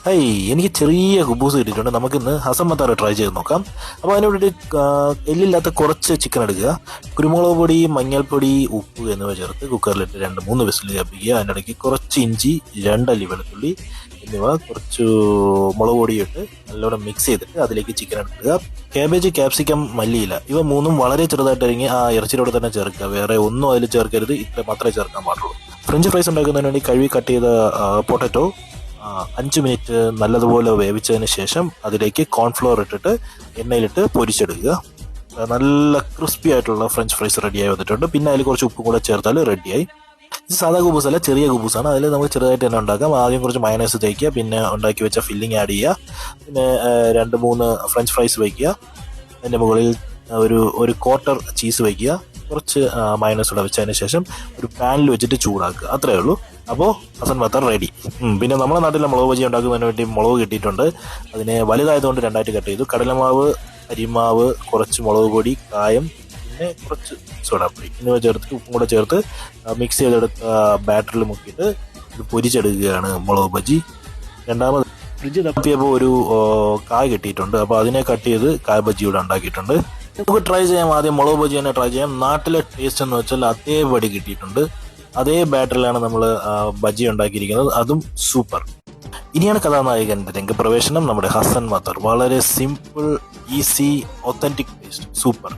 Hey, എനിക്ക് ചെറിയ കുബൂസ് കിട്ടിയിട്ടുണ്ട്. നമുക്കിന്ന് ഹസൻ മത്താറ് ട്രൈ ചെയ്ത് നോക്കാം. അപ്പോൾ അതിന് വേണ്ടിയിട്ട് എല്ലില്ലാത്ത കുറച്ച് ചിക്കൻ എടുക്കുക. കുരുമുളക് പൊടി, മഞ്ഞൾപ്പൊടി, ഉപ്പ് എന്നിവ ചേർത്ത് കുക്കറിലിട്ട് 2-3 വിസിൽ കേൾപ്പിക്കുക. അതിൻ്റെ ഇടയ്ക്ക് കുറച്ച് ഇഞ്ചി, 2 അല്ലി വെളുത്തുള്ളി എന്നിവ കുറച്ച് മുളക് പൊടിയിട്ട് നല്ലോണം മിക്സ് ചെയ്തിട്ട് അതിലേക്ക് ചിക്കൻ എടുക്കുക. കാബേജ്, ക്യാപ്സിക്കം, മല്ലിയില ഇവ മൂന്നും വളരെ ചെറുതായിട്ട് അരിഞ്ഞ് ആ ഇറച്ചിയോടെ തന്നെ ചേർക്കുക. വേറെ ഒന്നും അതിൽ ചേർക്കരുത്, ഇത്ര മാത്രമേ ചേർക്കാൻ പാടുള്ളൂ. ഫ്രഞ്ച് ഫ്രൈസ് ഉണ്ടാക്കുന്നതിന് വേണ്ടി കഴുകി കട്ട് ചെയ്ത പൊട്ടറ്റോ 5 മിനിറ്റ് നല്ലതുപോലെ വേവിച്ചതിന് ശേഷം അതിലേക്ക് കോൺഫ്ലവർ ഇട്ടിട്ട് എണ്ണയിലിട്ട് പൊരിച്ചെടുക്കുക. നല്ല ക്രിസ്പി ആയിട്ടുള്ള ഫ്രഞ്ച് ഫ്രൈസ് റെഡിയായി വന്നിട്ടുണ്ട്. പിന്നെ അതിൽ കുറച്ച് ഉപ്പും കൂടെ ചേർത്താൽ റെഡിയായി. ഇത് സാധാ കുബൂസ് അല്ല, ചെറിയ കുബൂസാണ്. അതിൽ നമുക്ക് ചെറുതായിട്ട് തന്നെ ഉണ്ടാക്കാം. ആദ്യം കുറച്ച് മയണൈസ് തേക്കുക, പിന്നെ ഉണ്ടാക്കി വെച്ച ഫില്ലിങ് ആഡ് ചെയ്യുക, പിന്നെ 2-3 ഫ്രഞ്ച് ഫ്രൈസ് വയ്ക്കുക. അതിൻ്റെ മുകളിൽ ഒരു ക്വാർട്ടർ ചീസ് വയ്ക്കുക, കുറച്ച് മയണൈസ് കൂടെ വെച്ചതിന് ശേഷം ഒരു പാനിൽ വെച്ചിട്ട് ചൂടാക്കുക. അത്രയേ ഉള്ളൂ. അപ്പോൾ ഹസൻ മത്താർ റെഡി. പിന്നെ നമ്മുടെ നാട്ടിലെ മുളക് ബജി ഉണ്ടാക്കുന്നതിന് വേണ്ടി മുളക് കിട്ടിയിട്ടുണ്ട്. അതിനെ വലുതായതുകൊണ്ട് 2ആയിട്ട് കട്ട് ചെയ്തു. കടലമാവ്, അരിമാവ്, കുറച്ച് മുളക് പൊടി, കായം, പിന്നെ കുറച്ച് സോഡാപ്പൊടി എന്നിവ ചേർത്തിട്ട് ഉപ്പും കൂടെ ചേർത്ത് മിക്സ് ചെയ്തെടുത്ത ബാറ്ററിൽ മുക്കിയിട്ട് ഇത് പൊരിച്ചെടുക്കുകയാണ് മുളക് ബജി. രണ്ടാമത് ഫ്രിഡ്ജ് തപ്പിയപ്പോൾ ഒരു കായ് കിട്ടിയിട്ടുണ്ട്. അപ്പോൾ അതിനെ കട്ട് ചെയ്ത് കായ് ബജി ഇവിടെ ഉണ്ടാക്കിയിട്ടുണ്ട്. നമുക്ക് ട്രൈ ചെയ്യാം. ആദ്യം മുളക് ബജി തന്നെ ട്രൈ ചെയ്യാം. നാട്ടിലെ ടേസ്റ്റ് എന്ന് വെച്ചാൽ അതേപടി കിട്ടിയിട്ടുണ്ട്. അതേ ബാറ്ററിലാണ് നമ്മൾ ബജി ഉണ്ടാക്കിയിരിക്കുന്നത്. അതും സൂപ്പർ. ഇനിയാണ് കഥാനായകന്റെ രംഗപ്രവേശനം. നമ്മുടെ ഹസൻ മത്താർ. വളരെ simple, easy, authentic taste. Super.